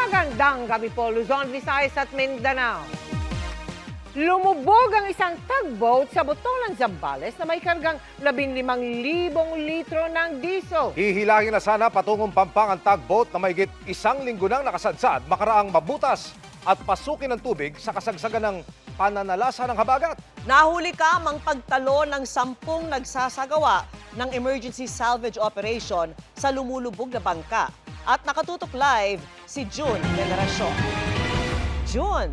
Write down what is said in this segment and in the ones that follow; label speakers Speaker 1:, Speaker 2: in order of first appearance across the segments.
Speaker 1: Magandang gabi po, Luzon, Visayas at Mindanao. Lumubog ang isang tugboat sa Botolan, Zambales na may kargang 15,000 litro ng diesel.
Speaker 2: Hihilangin na sana patungong Pampang ang tugboat na mahigit isang linggo nang nakasadsad makaraang mabutas at pasukin ng tubig sa kasagsagan ng pananalasa ng habagat.
Speaker 3: Nahuli ka mang pagtalo ng 10 nagsasagawa ng emergency salvage operation sa lumulubog na bangka. At nakatutok live si June Veneracion. June!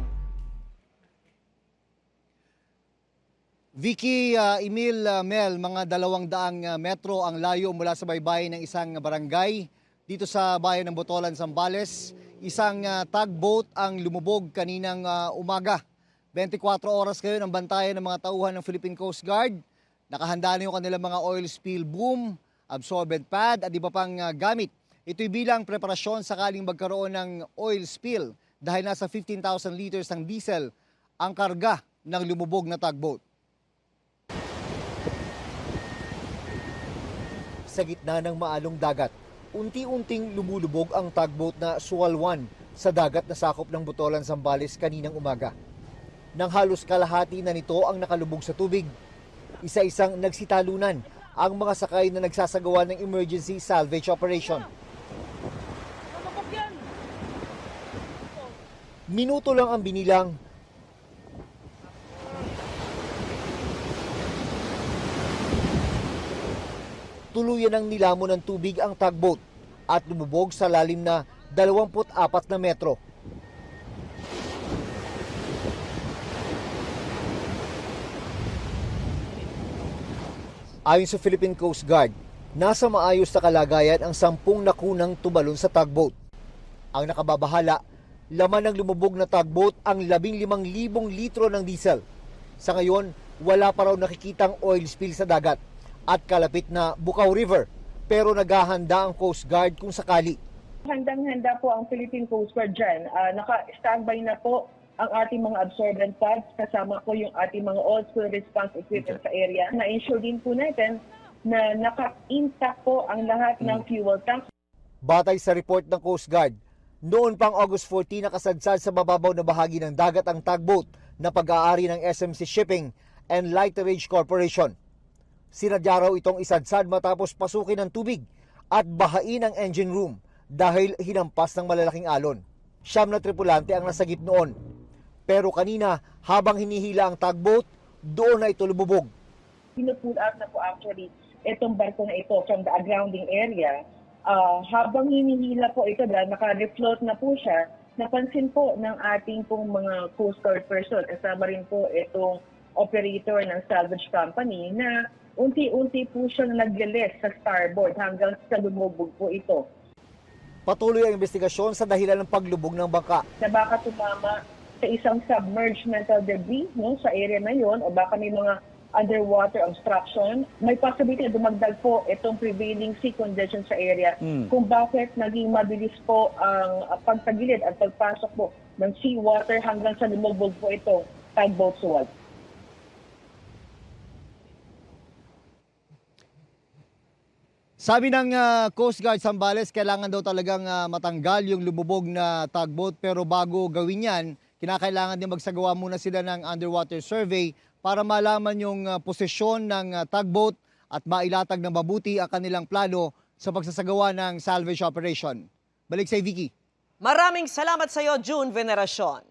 Speaker 4: Vicky, Emil, Mel, mga 200 metro ang layo mula sa baybayin ng isang barangay dito sa bayan ng Botolan, Zambales. Isang tugboat ang lumubog kaninang umaga. 24 oras kayo ng bantayan ng mga tauhan ng Philippine Coast Guard. Nakahanda na yung kanilang mga oil spill boom, absorbent pad at iba pang gamit. Ito'y bilang preparasyon sakaling magkaroon ng oil spill dahil nasa 15,000 liters ng diesel ang karga ng lumubog na tugboat. Sa gitna ng maalong dagat, unti-unting lumulubog ang tugboat na Sualwan sa dagat na sakop ng Botolan, Zambales kaninang umaga. Nang halos kalahati na nito ang nakalubog sa tubig, isa-isang nagsitalunan ang mga sakay na nagsasagawa ng emergency salvage operation. Minuto lang ang binilang. Tuluyan ng nilamon ng tubig ang tugboat at lumubog sa lalim na 24 na metro. Ayon sa Philippine Coast Guard, nasa maayos na kalagayan ang 10 nakunang tumalon sa tugboat. Ang nakababahala, laman ng lumubog na tugboat ang 15,000 litro ng diesel. Sa ngayon, wala pa raw nakikitang oil spill sa dagat at kalapit na Bukaw River, pero naghahanda ang Coast Guard kung sakali.
Speaker 5: Handang-handa po ang Philippine Coast Guard dyan. Naka-standby na po ang ating mga absorbent pads, kasama po yung ating mga oil spill response equipment sa area. Na-ensure din po natin na naka-intact po ang lahat ng fuel tanks.
Speaker 4: Batay sa report ng Coast Guard, noon pang August 14 nakasadsad sa mababaw na bahagi ng dagat ang tugboat na pag-aari ng SMC Shipping and Lighterage Corporation. Sinadya raw itong isadsad matapos pasukin ng tubig at bahain ang engine room dahil hinampas ng malalaking alon. 9 na tripulante ang nasagip noon. Pero kanina, habang hinihila ang tugboat, doon na ito lumubog.
Speaker 5: Pinupull out na po actually itong barko na ito from the grounding area. Habang hinihila po ito dahil naka-refloat na po siya, napansin po ng ating pong mga Coast Guard person, kasama rin po itong operator ng salvage company na unti-unti po siyang naglilis sa starboard hanggang sa lumubog po ito.
Speaker 4: Patuloy ang investigasyon sa dahilan ng paglubog ng bangka.
Speaker 5: Na baka tumama sa isang submerged metal debris sa area na yon o baka may mga underwater obstruction. May possibility na dumagdag po itong prevailing sea condition sa area kung bakit naging mabilis po ang pagtagilid at pagpasok po ng seawater hanggang sa lumubog po ito tugboat Suwal.
Speaker 4: Sabi ng Coast Guard Zambales, kailangan daw talagang matanggal yung lumubog na tugboat, pero bago gawin yan, kinakailangan din magsagawa muna sila ng underwater survey para malaman yung posisyon ng tugboat at mailatag ng mabuti ang kanilang plano sa pagsasagawa ng salvage operation. Balik sa Vicky.
Speaker 3: Maraming salamat sa iyo, June Veneracion.